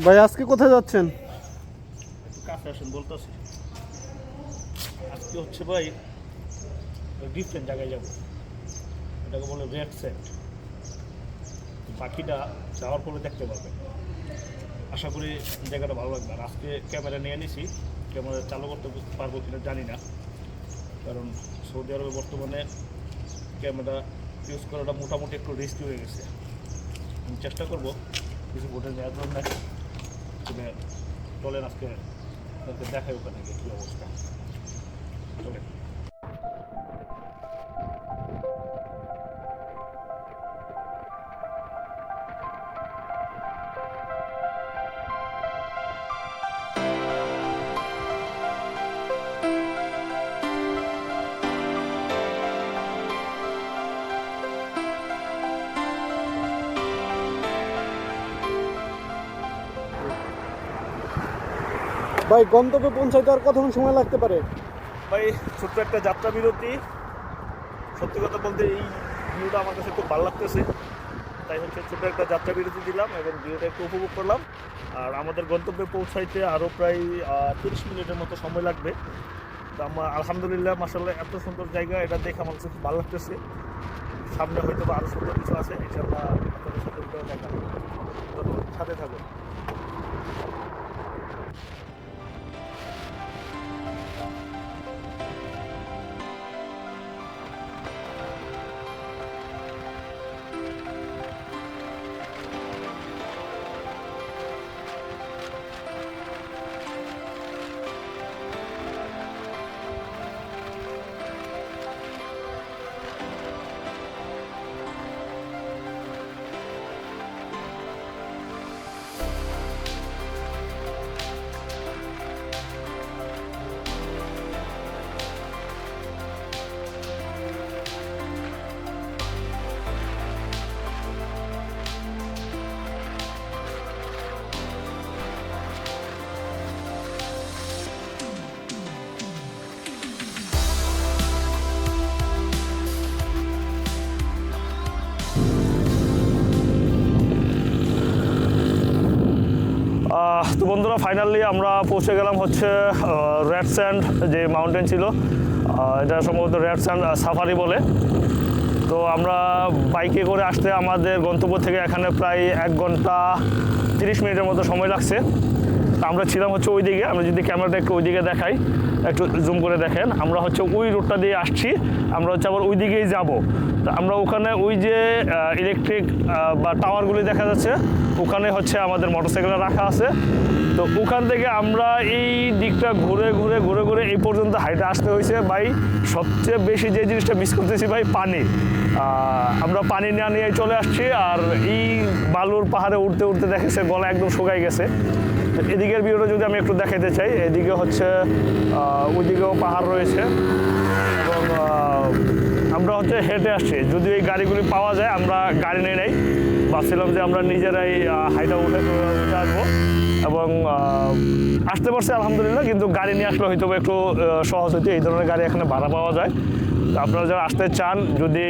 ভাই আজকে কোথায় যাচ্ছেন? একটু কাছে আসেন বলতেছি। আজকে হচ্ছে ভাই ডিফারেন্ট জায়গায় যাবো, এটাকে বলে রেড সেট। পাখিটা যাওয়ার পরে দেখতে পাবেন, আশা করি জায়গাটা ভালো লাগবে। আর আজকে ক্যামেরা নিয়ে নিছি, ক্যামেরা চালু করতে পারবো কিনা জানি না, কারণ সৌদি আরবে বর্তমানে ক্যামেরা ইউজ করাটা মোটামুটি একটু রিস্কি হয়ে গেছে। আমি চেষ্টা করবো কিছু ফুটেজ নেওয়ার জন্য। চলেন আজকে দেখাই ওখানে গিয়ে কী অবস্থা। চলেন। ভাই গন্তব্যে পৌঁছাইতে আর কতক্ষণ সময় লাগতে পারে? ভাই ছোট্ট একটা যাত্রা বিরতি। সত্যি কথা বলতে এই ভিউটা আমার কাছে খুব ভালো লাগতেছে, তাই হচ্ছে ছোট্ট একটা যাত্রা বিরতি দিলাম এবং ভিউটা একটু উপভোগ করলাম। আর আমাদের গন্তব্যে পৌঁছাইতে আরও প্রায় 30 মিনিটের মতো সময় লাগবে। তো আমার আলহামদুলিল্লাহ মাশাআল্লাহ এত সুন্দর জায়গা, এটা দেখে আমার কাছে খুব ভালো লাগতেছে। সামনে হয়তো বা আরও সুন্দর কিছু আছে, ইনশাআল্লাহ আপনাদের সাথে ভিডিও দেখা। ধন্যবাদ, সাথে থাকুন। তো বন্ধুরা ফাইনালি আমরা পৌঁছে গেলাম হচ্ছে রেড স্যান্ড যে মাউন্টেন ছিল, এটা সম্ভবত রেড স্যান্ড সাফারি বলে। তো আমরা বাইকে করে আসতে আমাদের গন্তব্য থেকে এখানে প্রায় 1 ঘন্টা 30 মিনিটের মতো সময় লাগছে। আমরা ছিলাম হচ্ছে ওই দিকে, আমরা যদি ক্যামেরাটা একটু ওই দিকে দেখাই, একটু জুম করে দেখেন, আমরা হচ্ছে ওই রোডটা দিয়ে আসছি, আমরা হচ্ছে আবার ওই দিকেই যাব। তো আমরা ওখানে ওই যে ইলেকট্রিক বা টাওয়ারগুলি দেখা যাচ্ছে, ওখানে হচ্ছে আমাদের মোটরসাইকেলটা রাখা আছে। তো ওখান থেকে আমরা এই দিকটা ঘুরে ঘুরে ঘুরে ঘুরে এই পর্যন্ত হাইটে আসতে হয়েছে। ভাই সবচেয়ে বেশি যে জিনিসটা মিস করতেছি ভাই, পানি। আমরা পানি না নিয়ে চলে আসছি, আর এই বালুর পাহাড়ে উঠতে উঠতে দেখেছে গলা একদম শুকাই গেছে। এদিকের ভিউটা যদি আমি একটু দেখাতে চাই, এদিকে হচ্ছে ওইদিকেও পাহাড় রয়েছে এবং আমরা হচ্ছে হেঁটে আসছি। যদি এই গাড়িগুলি পাওয়া যায়, আমরা গাড়ি নিয়ে নেই, ভাবছিলাম যে আমরা নিজেরাই হাইটা উঠে আসবো এবং আসতে পারছি আলহামদুলিল্লাহ। কিন্তু গাড়ি নিয়ে আসলে হয়তো একটু সহজ হতো, এই ধরনের গাড়ি এখানে ভাড়া পাওয়া যায়। তো আপনারা যারা আসতে চান, যদি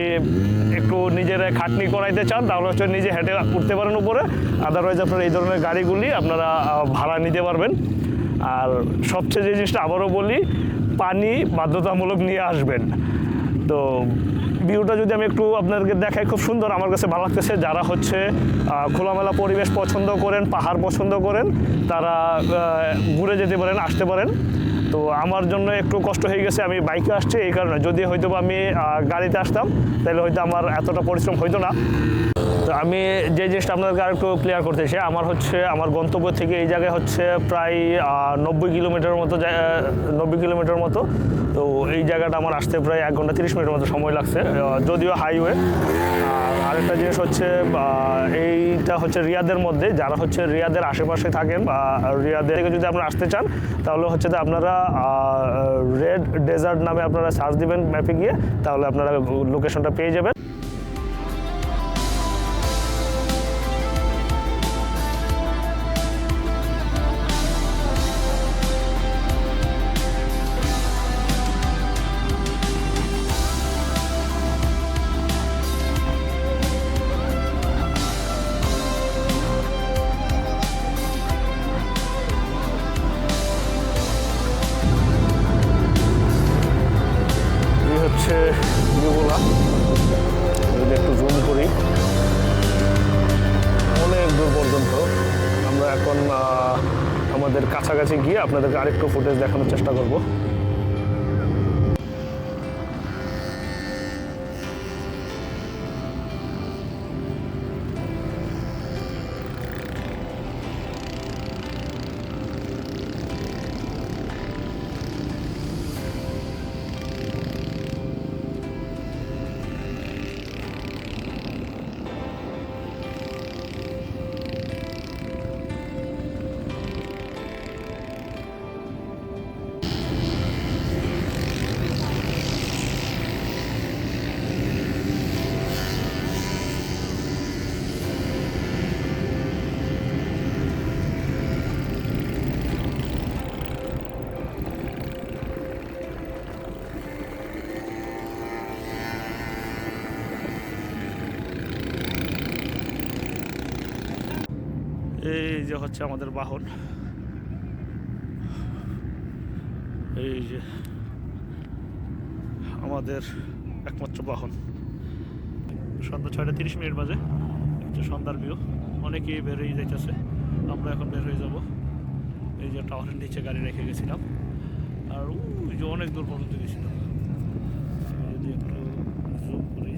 একটু নিজেরা খাটনি করাইতে চান, তাহলে হচ্ছে নিজে হেঁটে উঠতে পারেন উপরে। আদারওয়াইজ আপনারা এই ধরনের গাড়িগুলি আপনারা ভাড়া নিতে পারবেন। আর সবচেয়ে যে জিনিসটা আবারও বলি, পানি বাধ্যতামূলক নিয়ে আসবেন। তো ভিউটা যদি আমি একটু আপনাদেরকে দেখাই, খুব সুন্দর, আমার কাছে ভালো লাগতেছে। যারা হচ্ছে খোলামেলা পরিবেশ পছন্দ করেন, পাহাড় পছন্দ করেন, তারা ঘুরে যেতে পারেন, আসতে পারেন। তো আমার জন্য একটু কষ্ট হয়ে গেছে, আমি বাইকে আসছি এই কারণে। যদি হয়তো আমি গাড়িতে আসতাম, তাহলে হয়তো আমার এতটা পরিশ্রম হইতো না। তো আমি যে জিনিসটা আপনাদেরকে আর একটু ক্লিয়ার করতে চাই, আমার গন্তব্য থেকে এই জায়গায় হচ্ছে প্রায় 90 কিলোমিটার মতো। তো এই জায়গাটা আমার আসতে প্রায় 1 ঘন্টা 30 মিনিটের মতো সময় লাগছে, যদিও হাইওয়ে। আর আরেকটা জিনিস হচ্ছে, এইটা হচ্ছে রিয়াদের মধ্যে। যারা হচ্ছে রিয়াদের আশেপাশে থাকেন বা রিয়াদের থেকে যদি আপনারা আসতে চান, তাহলে হচ্ছে যে আপনারা রেড ডেজার্ট নামে আপনারা সার্চ দিবেন ম্যাপে গিয়ে, তাহলে আপনারা লোকেশনটা পেয়ে যাবেন। আপনাদের কাছাকাছি গিয়ে আপনাদেরকে আরেকটু ফুটেজ দেখানোর চেষ্টা করব। এই যে হচ্ছে আমাদের বাহন, এই যে আমাদের একমাত্র বাহন। সন্ধ্যা 6:30 বাজে, যে সন্ধ্যার ভিউ। অনেকেই বের হয়ে যাইতেছে, আমরা এখন বের হয়ে যাব। এই যে টাওয়ারের নিচে গাড়ি রেখে গেছিলাম, আর ওই যে অনেক দূর পর্যন্ত গেছিলাম। যদি একটু জুম করি,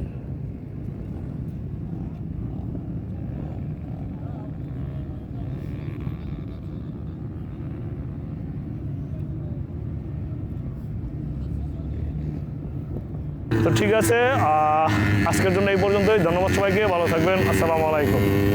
তো ঠিক আছে, আজকের জন্য এই পর্যন্তই। ধন্যবাদ সবাইকে, ভালো থাকবেন, আসসালামু আলাইকুম।